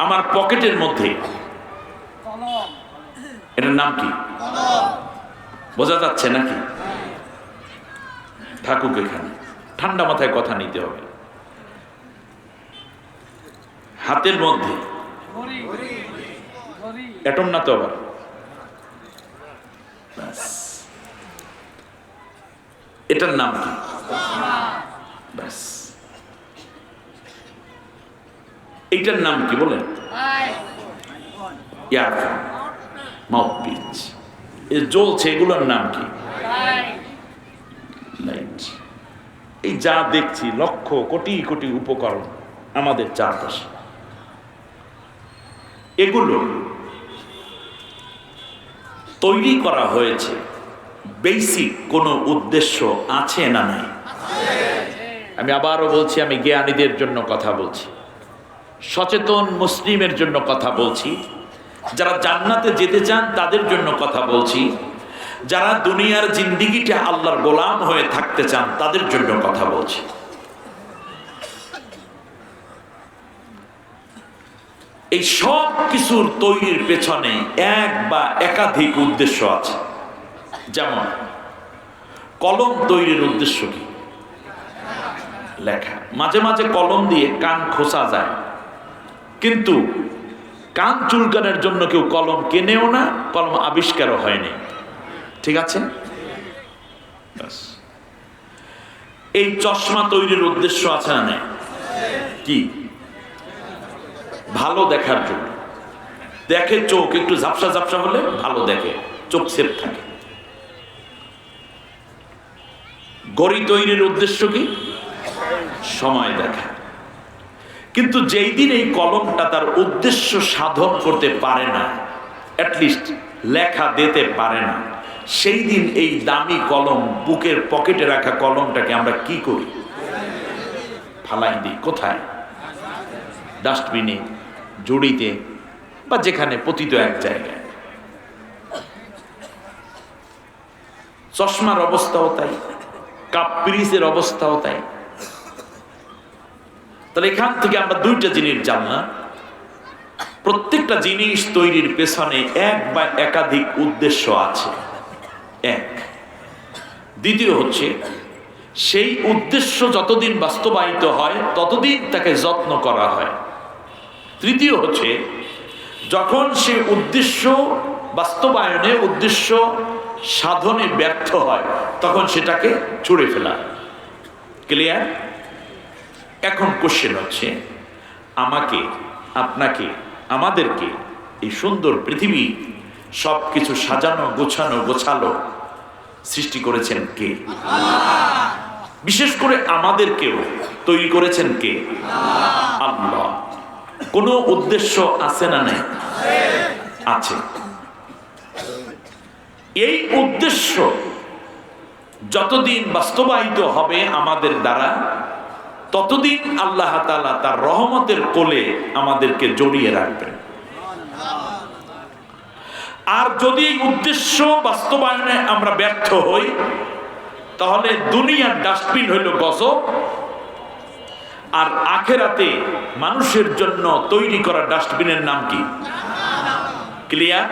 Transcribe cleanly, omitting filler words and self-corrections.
আমার পকেটের মধ্যে, এটার নাম কি? বোঝা যাচ্ছে নাকি? থাকুক এখানে, ঠান্ডা মাথায় কথা নিতে হবে। হাতের মধ্যে এটম না তো আবার, এটার নাম কি? ব্যাস, এইটার নাম কি বলেন? Earphone, mouthpiece. জ্বলছে, এগুলোর নাম কি? লাইট। এই যা দেখছি লক্ষ কোটি কোটি উপকরণ আমাদের চারপাশে, এগুলো তৈরি করা হয়েছে বেসিক কোনো উদ্দেশ্য আছে না নাই? আমি আবারও বলছি, আমি জ্ঞানীদের জন্য কথা বলছি, সচেতন মুসলিমের জন্য কথা বলছি, যারা জান্নাতে যেতে চান তাদের জন্য কথা বলছি, যারা দুনিয়ার জিন্দিগিটা আল্লাহর গোলাম হয়ে থাকতে চান তাদের জন্য কথা বলছি। এই সব কিছুর তৈরির পেছনে এক বা একাধিক উদ্দেশ্য আছে। যেমন কলম তৈরির উদ্দেশ্য কি? লেখা। মাঝে মাঝে কলম দিয়ে কান খোঁচা যায়, কিন্তু কান চুলকানোর জন্য কেউ কলম কেনেও না, কলম আবিষ্কারও হয়নি। ঠিক আছে? এই চশমা তৈরির উদ্দেশ্য আছে না? কি? ভালো দেখার জন্য। দেখে চোখ একটু ঝাপসা ঝাপসা হলে ভালো দেখে, চোখ সেফ থাকে। ঘড়ি তৈরির উদ্দেশ্য কি? সময় দেখা। কিন্তু যেই দিন এই কলমটা তার উদ্দেশ্য সাধন করতে পারে না, অ্যাটলিস্ট লেখা দিতে পারে না, সেই দিন এই দামি কলম, বুকের পকেটে রাখা কলমটাকে আমরা কি করি? ফালাই দিই। কোথায়? ডাস্টবিনে, ঝুড়িতে, বা যেখানে পতিত এক জায়গায়। চশমার অবস্থাও তাই, কাপ পিরিচের অবস্থাও তাই। তাহলে এখান থেকে আমরা দুইটা জিনিস জানলাম, প্রত্যেকটা জিনিস তৈরির পেছনে এক বা একাধিক উদ্দেশ্য আছে। এক। দ্বিতীয় হচ্ছে, সেই উদ্দেশ্য যতদিন বাস্তবায়িত হয় ততদিন তাকে যত্ন করা হয়। তৃতীয় হচ্ছে, যখন সে উদ্দেশ্য বাস্তবায়নে, উদ্দেশ্য সাধনে ব্যর্থ হয়, তখন সেটাকে ছুঁড়ে ফেলা। ক্লিয়ার? এখন কোশ্চেন হচ্ছে, আমাকে, আপনাকে, আমাদেরকে এই সুন্দর পৃথিবী সবকিছু সাজানো, গোছানো, গোছালো সৃষ্টি করেছেন কে? বিশেষ করে আমাদেরকেও তৈরি করেছেন কে? আল্লাহ। কোনো উদ্দেশ্য আছে না নাই? আছে। এই উদ্দেশ্য যতদিন বাস্তবায়িত হবে আমাদের দ্বারা, ততদিন আল্লাহ তাআলা তার রহমতের কোলে আমাদেরকে জড়িয়ে রাখবেন। আর যদি এই উদ্দেশ্য বাস্তবায়নে আমরা ব্যর্থ হই, তাহলে দুনিয়ার ডাস্টবিন হইল গজব, আর আখেরাতে মানুষের জন্য তৈরি করা ডাস্টবিনের নাম কি? ক্লিয়ার?